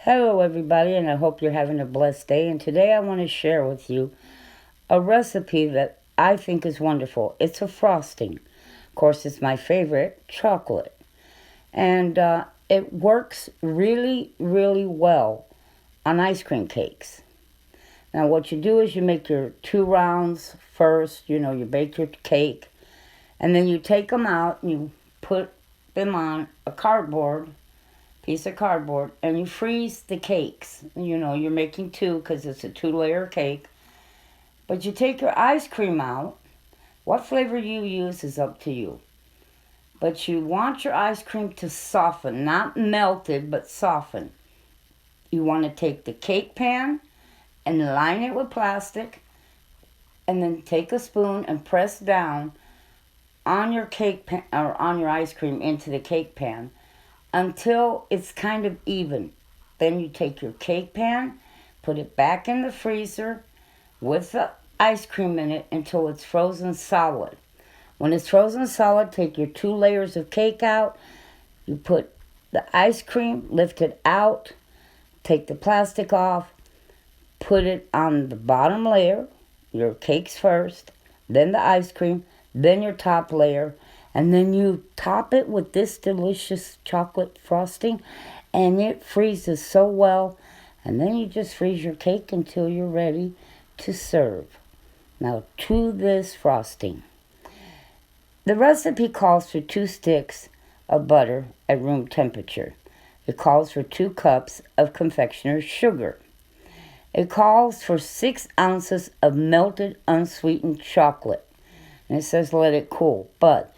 Hello, everybody, and I hope you're having a blessed day. And today I want to share with you a recipe that I think is wonderful. It's a frosting. Of course, it's my favorite, chocolate. And it works really, really well on ice cream cakes. Now, what you do is you make your 2 rounds first. You bake your cake. And then you take them out and you put them on a piece of cardboard, and you freeze the cakes. You're making two because it's a 2-layer cake. But you take your ice cream out. What flavor you use is up to you. But you want your ice cream to soften, not melted, but soften. You want to take the cake pan and line it with plastic, and then take a spoon and press down on your cake pan or on your ice cream into the cake pan until it's kind of even. Then you take your cake pan, put it back in the freezer with the ice cream in it until it's frozen solid. When it's frozen solid, take your 2 layers of cake out. You put the ice cream, lift it out, take the plastic off, put it on the bottom layer, your cakes first, then the ice cream, then your top layer, and then you top it with this delicious chocolate frosting, and it freezes so well. And then you just freeze your cake until you're ready to serve. Now, to this frosting. The recipe calls for 2 sticks of butter at room temperature. It calls for 2 cups of confectioner's sugar. It calls for 6 ounces of melted unsweetened chocolate. And it says let it cool, but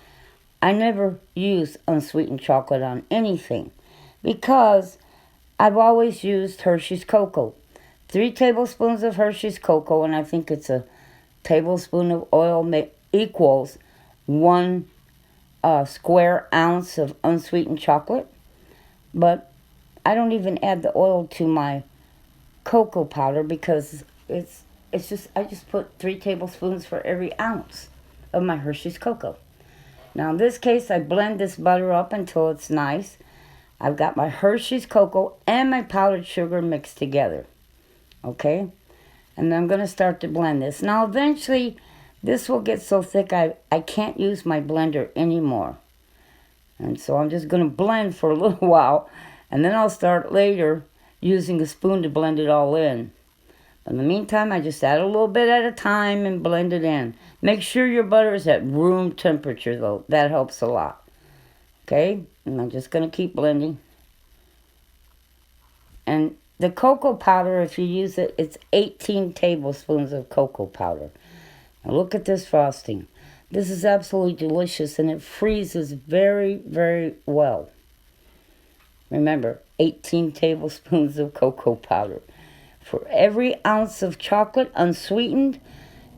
I never use unsweetened chocolate on anything because I've always used Hershey's Cocoa. 3 tablespoons of Hershey's Cocoa, and I think it's a tablespoon of oil equals 1 square ounce of unsweetened chocolate. But I don't even add the oil to my cocoa powder because I just put 3 tablespoons for every ounce of my Hershey's Cocoa. Now, in this case, I blend this butter up until it's nice. I've got my Hershey's Cocoa and my powdered sugar mixed together. Okay? And then I'm going to start to blend this. Now, eventually, this will get so thick I can't use my blender anymore. And so I'm just going to blend for a little while. And then I'll start later using a spoon to blend it all in. In the meantime, I just add a little bit at a time and blend it in. Make sure your butter is at room temperature, though. That helps a lot. Okay? And I'm just going to keep blending. And the cocoa powder, if you use it, it's 18 tablespoons of cocoa powder. Now look at this frosting. This is absolutely delicious, and it freezes very, very well. Remember, 18 tablespoons of cocoa powder. For every ounce of chocolate unsweetened,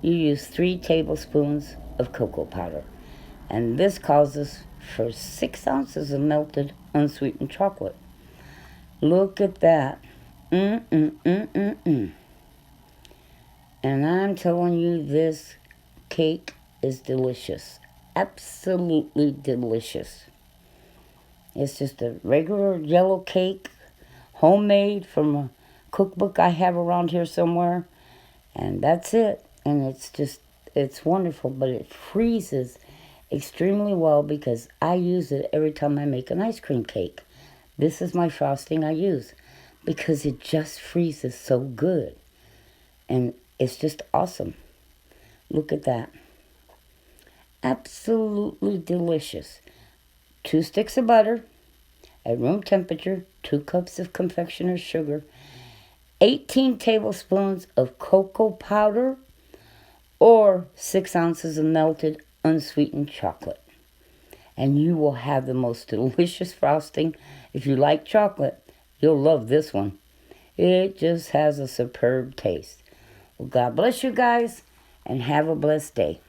you use 3 tablespoons of cocoa powder. And this causes for 6 ounces of melted unsweetened chocolate. Look at that. And I'm telling you, this cake is delicious. Absolutely delicious. It's just a regular yellow cake, homemade from a cookbook I have around here somewhere, and that's it. And it's wonderful, but it freezes extremely well because I use it every time I make an ice cream cake. This is my frosting I use because it just freezes so good, and it's just awesome. Look at that. Absolutely delicious. 2 sticks of butter at room temperature, 2 cups of confectioner's sugar, 18 tablespoons of cocoa powder, or 6 ounces of melted unsweetened chocolate. And you will have the most delicious frosting. If you like chocolate, you'll love this one. It just has a superb taste. Well, God bless you guys, and have a blessed day.